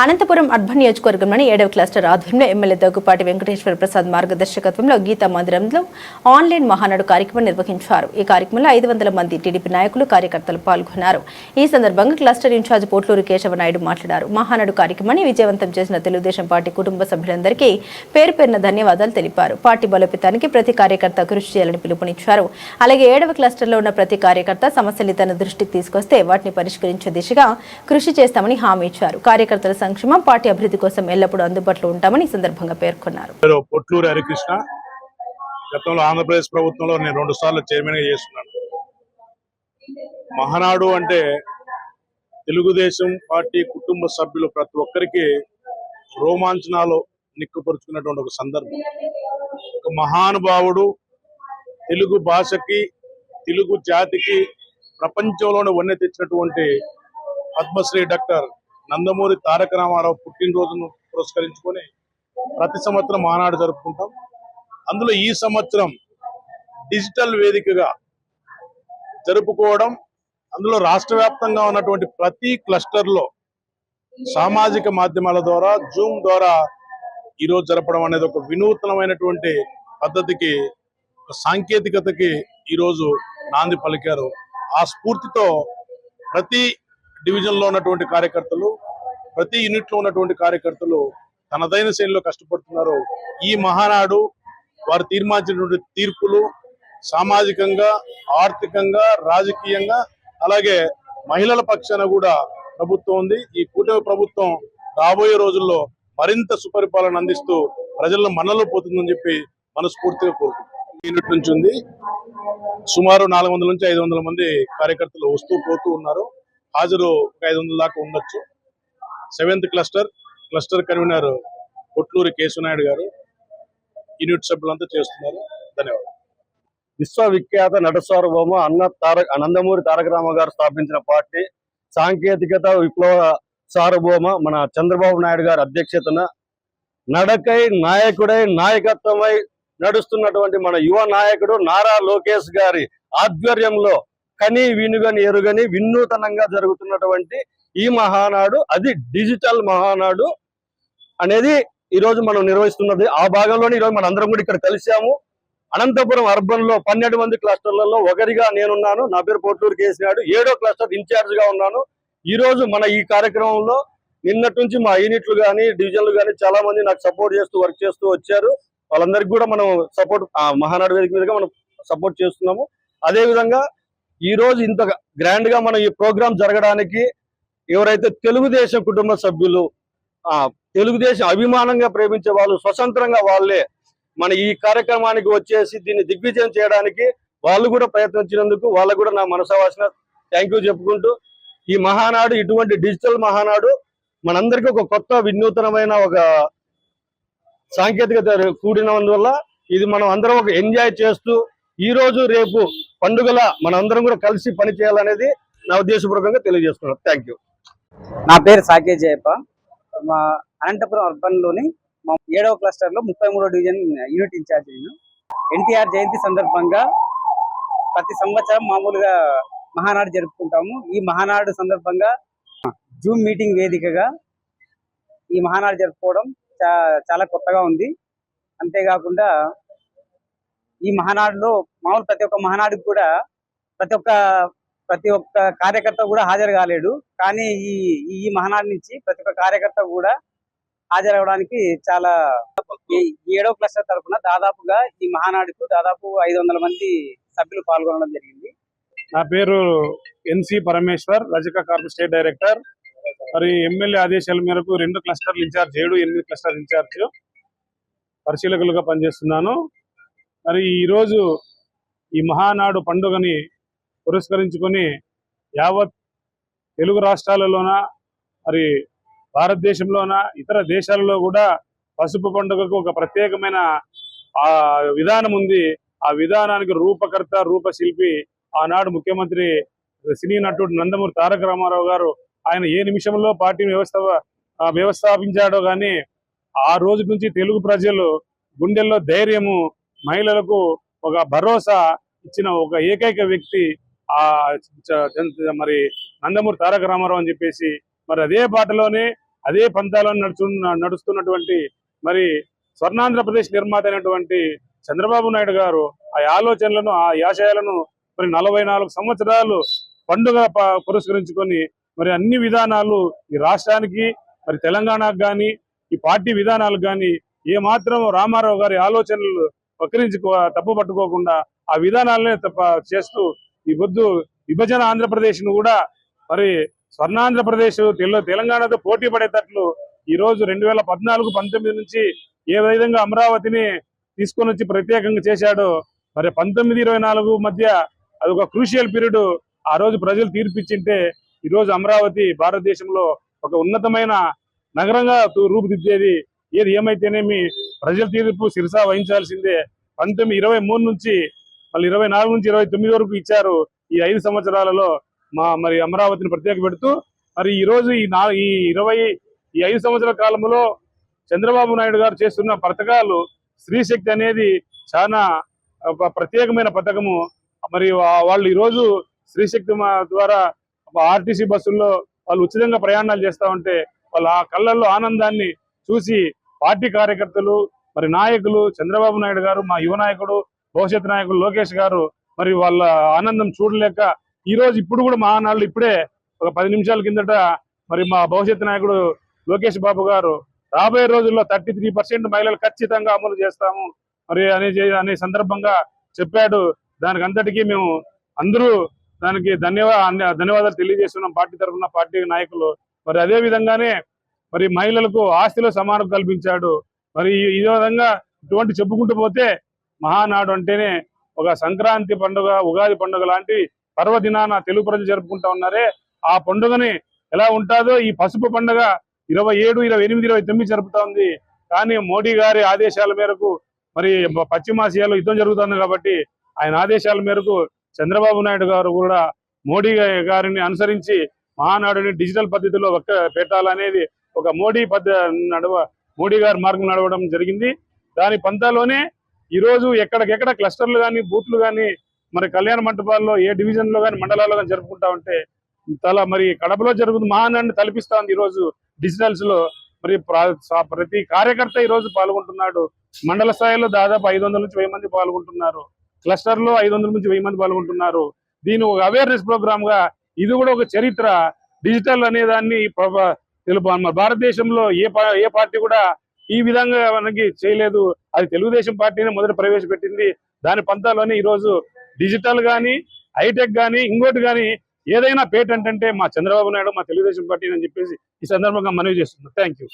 Anantapuram urban నియోజకవర్గంలోని 7వ cluster ఆధ్వర్యంలో ఎమ్మెల్యే దగ్గుపాటి వెంకటేశ్వర ప్రసాద్ మార్గదర్శకత్వంలో గీతా మందిరంలో ఆన్లైన్ మహానాడు కార్యక్రమం నిర్వహించారు. ఈ కార్యక్రమంలో 500 మంది టీడీపీ నాయకులు కార్యకర్తలు పాల్గొన్నారు. ఈ సందర్భంగా క్లస్టర్ ఇన్ఛార్జ్ పోట్లూరు కేశవనాయుడు మాట్లాడారు. మహానాడు కార్యక్రమాన్ని విజయవంతం చేసిన తెలుగుదేశం పార్టీ కుటుంబ సభ్యులందరికీ పేరు పేరున ధన్యవాదాలు తెలిపారు. పార్టీ బలోపేతానికి ప్రతి కార్యకర్త కృషి చేయాలని పిలుపునిచ్చారు. అలాగే 7వ క్లస్టర్లో ఉన్న ప్రతి కార్యకర్త సమస్యలు తన దృష్టికి తీసుకొస్తే వాటిని పరిష్కరించే దిశగా కృషి చేస్తామని హామీ ఇచ్చారు. కార్యకర్తల సంక్షేమం పార్టీ అభివృద్ధి కోసం ఎల్లప్పుడూ అందుబాటులో ఉంటామని ఈ సందర్భంగా పేర్కొన్నారు. పొట్లూరు హరికృష్ణ గతంలో ఆంధ్రప్రదేశ్ ప్రభుత్వంలో నేను 2 సార్లు చైర్మన్ గా చేస్తున్నాను. మహానాడు అంటే తెలుగుదేశం పార్టీ కుటుంబ సభ్యులు ప్రతి ఒక్కరికి రోమాంచనాలు నిక్కుపరుచుకున్నటువంటి ఒక సందర్భం. ఒక మహానుభావుడు తెలుగు భాషకి తెలుగు జాతికి ప్రపంచంలోనే వన్నె తెచ్చినటువంటి పద్మశ్రీ డాక్టర్ నందమూరి తారక రామారావు పుట్టినరోజును పురస్కరించుకొని ప్రతి సంవత్సరం మహానాడు జరుపుకుంటాం. అందులో ఈ సంవత్సరం డిజిటల్ వేదికగా జరుపుకోవడం, అందులో రాష్ట్ర వ్యాప్తంగా ఉన్నటువంటి ప్రతి క్లస్టర్లో సామాజిక మాధ్యమాల ద్వారా జూమ్ ద్వారా ఈరోజు జరపడం అనేది ఒక వినూత్నమైనటువంటి పద్ధతికి, సాంకేతికతకి ఈరోజు నాంది పలికారు. ఆ స్ఫూర్తితో ప్రతి డివిజన్లో ఉన్నటువంటి కార్యకర్తలు, ప్రతి యూనిట్లో ఉన్నటువంటి కార్యకర్తలు తనదైన శైలిలో కష్టపడుతున్నారు. ఈ మహానాడు వారు తీర్మానించినటువంటి తీర్పులు సామాజికంగా, ఆర్థికంగా, రాజకీయంగా, అలాగే మహిళల పక్షాన కూడా ప్రభుత్వం ఉంది. ఈ కూటమి ప్రభుత్వం రాబోయే రోజుల్లో మరింత సుపరిపాలన అందిస్తూ ప్రజలను మనలో పోతుందని చెప్పి మనస్ఫూర్తిగా కోరుకుంటున్నాం. యూనిట్ నుంచి ఉంది, సుమారు 400 నుంచి 500 మంది కార్యకర్తలు వస్తూ పోతూ ఉన్నారు. హాజరు 500 దాకా ఉండొచ్చు. 7th cluster convener Potluri Keshava Naidu గారు, యూనిట్ సభ్యులంతా చేస్తున్నారు. ధన్యవాదాలు. విశ్వవిఖ్యాత నట సార్వభౌమ నందమూరి తారక రామారావు గారు స్థాపించిన పార్టీ, సాంకేతికత విప్లవ సార్వభౌమ మన చంద్రబాబు నాయుడు గారి అధ్యక్షతన నడకై నాయకుడై నాయకత్వమై నడుస్తున్నటువంటి మన యువ నాయకుడు నారా లోకేష్ గారి ఆధ్వర్యంలో కని వినుగని ఎరుగని వినూతనంగా జరుగుతున్నటువంటి ఈ మహానాడు, అది డిజిటల్ మహానాడు అనేది ఈరోజు మనం నిర్వహిస్తున్నది. ఆ భాగంలోనే ఈరోజు మన అందరం కూడా ఇక్కడ కలిసాము. అనంతపురం అర్బన్ లో 12 మంది క్లస్టర్లలో ఒకరిగా నేనున్నాను. నా పేరు పోట్లూరు కేసీనాయుడు, 7వ క్లస్టర్ ఇన్ఛార్జ్ గా ఉన్నాను. ఈ రోజు మన ఈ కార్యక్రమంలో నిన్నటి నుంచి మా యూనిట్లు కానీ డివిజన్లు కానీ చాలా మంది నాకు సపోర్ట్ చేస్తూ వర్క్ చేస్తూ వచ్చారు. వాళ్ళందరికీ కూడా మనం సపోర్ట్ మహానాడు వేదిక మీదుగా మనం సపోర్ట్ చేస్తున్నాము. అదే విధంగా ఈ రోజు ఇంత గ్రాండ్ గా మనం ఈ ప్రోగ్రాం జరగడానికి ఎవరైతే తెలుగుదేశం కుటుంబ సభ్యులు, తెలుగుదేశం అభిమానంగా ప్రేమించే వాళ్ళు స్వతంత్రంగా వాళ్ళే మన ఈ కార్యక్రమానికి వచ్చేసి దీన్ని దిగ్విజయం చేయడానికి వాళ్ళు కూడా ప్రయత్నించినందుకు వాళ్ళకు కూడా నా మనసావాసిన థ్యాంక్ యూ చెప్పుకుంటూ, ఈ మహానాడు ఇటువంటి డిజిటల్ మహానాడు మనందరికీ ఒక కొత్త వినూతనమైన ఒక సాంకేతికత కూడినందువల్ల ఇది మనం అందరం ఒక ఎంజాయ్ చేస్తూ ఈ రోజు రేపు పండుగల మనందరం కూడా కలిసి పని చేయాలనేది నా ఉద్దేశపూర్వకంగా తెలియజేస్తున్నాను. Thank you. నా పేరు సాకే జయప్ప. మా అనంతపురం అర్బన్ లోని 7వ క్లస్టర్ లో 33వ డివిజన్ యూనిట్ ఇన్ఛార్జ్. నేను ఎన్టీఆర్ జయంతి సందర్భంగా ప్రతి సంవత్సరం మామూలుగా మహానాడు జరుపుకుంటాము. ఈ మహానాడు సందర్భంగా జూమ్ మీటింగ్ వేదికగా ఈ మహానాడు జరుపుకోవడం చాలా కొత్తగా ఉంది. అంతేకాకుండా ఈ మహానాడులో మామూలు ప్రతి ఒక్క మహానాడుకి కూడా ప్రతి ఒక్క కార్యకర్త కూడా హాజరు కాలేడు. కానీ ఈ మహానాడు నుంచి ప్రతి ఒక్క కార్యకర్త కూడా హాజరవడానికి చాలా 7వ క్లస్టర్ తరఫున దాదాపుగా ఈ మహానాడుకు దాదాపు 500 మంది సభ్యులు పాల్గొనడం జరిగింది. నా పేరు ఎన్సి పరమేశ్వర్, రజక కార్పొరేషన్ స్టేట్ డైరెక్టర్. మరి ఎమ్మెల్యే ఆదేశాల మేరకు 2 క్లస్టర్లు ఇన్ఛార్జ్, 7-8 క్లస్టర్ ఇన్ఛార్జ్ పరిశీలకులుగా పనిచేస్తున్నాను. మరి ఈరోజు ఈ మహానాడు పండుగని పురస్కరించుకొని యావత్ తెలుగు రాష్ట్రాలలోన, మరి భారతదేశంలోన, ఇతర దేశాలలో కూడా పసుపు పండుగకు ఒక ప్రత్యేకమైన విధానం ఉంది. ఆ విధానానికి రూపకర్త, రూపశిల్పి ఆనాడు ముఖ్యమంత్రి సినీ నటుడు నందమూరి తారక రామారావు గారు. ఆయన ఏ నిమిషంలో పార్టీని వ్యవస్థాపించాడో కానీ ఆ రోజు నుంచి తెలుగు ప్రజలు గుండెల్లో ధైర్యము, మహిళలకు ఒక భరోసా ఇచ్చిన ఒక ఏకైక వ్యక్తి మరి నందమూరి తారక రామారావు అని చెప్పేసి, మరి అదే బాటలోనే అదే పంతాలను నడుస్తున్నటువంటి మరి స్వర్ణాంధ్రప్రదేశ్ నిర్మాత అయినటువంటి చంద్రబాబు నాయుడు గారు ఆ ఆలోచనలను ఆ ఆశయాలను మరి 44 సంవత్సరాలు పండుగ పురస్కరించుకొని మరి అన్ని విధానాలు ఈ రాష్ట్రానికి మరి తెలంగాణకు కానీ ఈ పార్టీ విధానాలకు కానీ ఏ మాత్రం రామారావు గారి ఆలోచనలు తప్పు పట్టుకోకుండా ఆ విధానాలనే చేస్తూ ఈ పొద్దు విభజన ఆంధ్రప్రదేశ్ ను కూడా మరి స్వర్ణాంధ్రప్రదేశ్ తెలంగాణతో పోటీ పడేటట్లు ఈ రోజు 2014-19 నుంచి ఏ విధంగా అమరావతిని తీసుకొని వచ్చి ప్రత్యేకంగా చేశాడో మరి 19-24 మధ్య అది ఒక క్రూషియల్ పీరియడ్. ఆ రోజు ప్రజలు తీర్పిచ్చింటే ఈ రోజు అమరావతి భారతదేశంలో ఒక ఉన్నతమైన నగరంగా రూపుదిద్దేది. ఏది ఏమైతేనేమి ప్రజల తీర్పు శిరసా వహించాల్సిందే. 1923 నుంచి మళ్ళీ 24 నుంచి 29 వరకు ఇచ్చారు. ఈ 5 సంవత్సరాలలో మరి అమరావతిని ప్రత్యేక పెడుతూ మరి ఈ రోజు ఈ 5 సంవత్సరాల కాలంలో చంద్రబాబు నాయుడు గారు చేస్తున్న పథకాలు స్త్రీశక్తి అనేది చాలా ప్రత్యేకమైన పథకము. మరి వాళ్ళు ఈ రోజు స్త్రీశక్తి ద్వారా ఆర్టీసీ బస్సుల్లో వాళ్ళు ఉచితంగా ప్రయాణాలు చేస్తా ఉంటే వాళ్ళ ఆ కళ్ళల్లో ఆనందాన్ని చూసి పార్టీ కార్యకర్తలు మరి నాయకులు చంద్రబాబు నాయుడు గారు, మా యువ నాయకుడు భవిష్యత్ నాయకుడు లోకేష్ గారు మరి వాళ్ళ ఆనందం చూడలేక ఈ రోజు ఇప్పుడు కూడా మహానాళ్ళు ఇప్పుడే ఒక 10 నిమిషాల కిందట మరి మా భవిష్యత్ నాయకుడు లోకేష్ బాబు గారు రాబోయే రోజుల్లో 33% మహిళలు ఖచ్చితంగా అమలు చేస్తాము మరి అనే సందర్భంగా చెప్పాడు. దానికి అంతటికీ మేము అందరూ దానికి ధన్యవాదాలు తెలియజేస్తున్నాం పార్టీ తరఫున, పార్టీ నాయకులు. మరి అదే విధంగానే మరి మహిళలకు ఆస్తిలో సమానం కల్పించాడు. మరి ఈ విధంగా ఇటువంటి చెప్పుకుంటూ పోతే మహానాడు అంటేనే ఒక సంక్రాంతి పండుగ, ఉగాది పండుగ లాంటి పర్వదినాన తెలుగు ప్రజలు జరుపుకుంటా ఉన్నారే, ఆ పండుగని ఎలా ఉంటుందో ఈ పసుపు పండుగ 27, 28, 29 జరుపుతా ఉంది. కానీ మోడీ గారి ఆదేశాల మేరకు మరి పశ్చిమాసియాలో యుద్ధం జరుగుతుంది కాబట్టి ఆయన ఆదేశాల మేరకు చంద్రబాబు నాయుడు గారు కూడా మోడీ గారిని అనుసరించి మహానాడుని డిజిటల్ పద్ధతిలో పెట్టాలనేది ఒక మోడీ గారి మార్గం నడవడం జరిగింది. దాని పంతాలోనే ఈరోజు ఎక్కడికెక్కడ క్లస్టర్లు కానీ బూత్లు కానీ మరి కళ్యాణ మంటపాల్లో ఏ డివిజన్ లో కానీ మండలాల్లో కానీ జరుపుకుంటా ఉంటే మరి కడపలో జరుగుతుంది మహానాడిని తలపిస్తా ఉంది. ఈరోజు డిజిటల్స్ లో మరి ప్రతి కార్యకర్త ఈ రోజు పాల్గొంటున్నాడు. మండల స్థాయిలో దాదాపు 500 నుంచి 1000 మంది పాల్గొంటున్నారు. క్లస్టర్ లో 500 నుంచి 1000 మంది పాల్గొంటున్నారు. దీని ఒక అవేర్నెస్ ప్రోగ్రామ్ గా ఇది కూడా ఒక చరిత్ర. డిజిటల్ అనే దాన్ని తెలుపు భారతదేశంలో ఏ పార్టీ కూడా ఈ విధంగా మనకి చేయలేదు. అది తెలుగుదేశం పార్టీని మొదట ప్రవేశపెట్టింది. దాని పంతాలోనే ఈ రోజు డిజిటల్ గానీ హైటెక్ గానీ ఇంకోటి గానీ ఏదైనా పేటెంట్ అంటే మా చంద్రబాబు నాయుడు, మా తెలుగుదేశం పార్టీ అని చెప్పేసి ఈ సందర్భంగా మనవి చేస్తున్నాను. Thank you.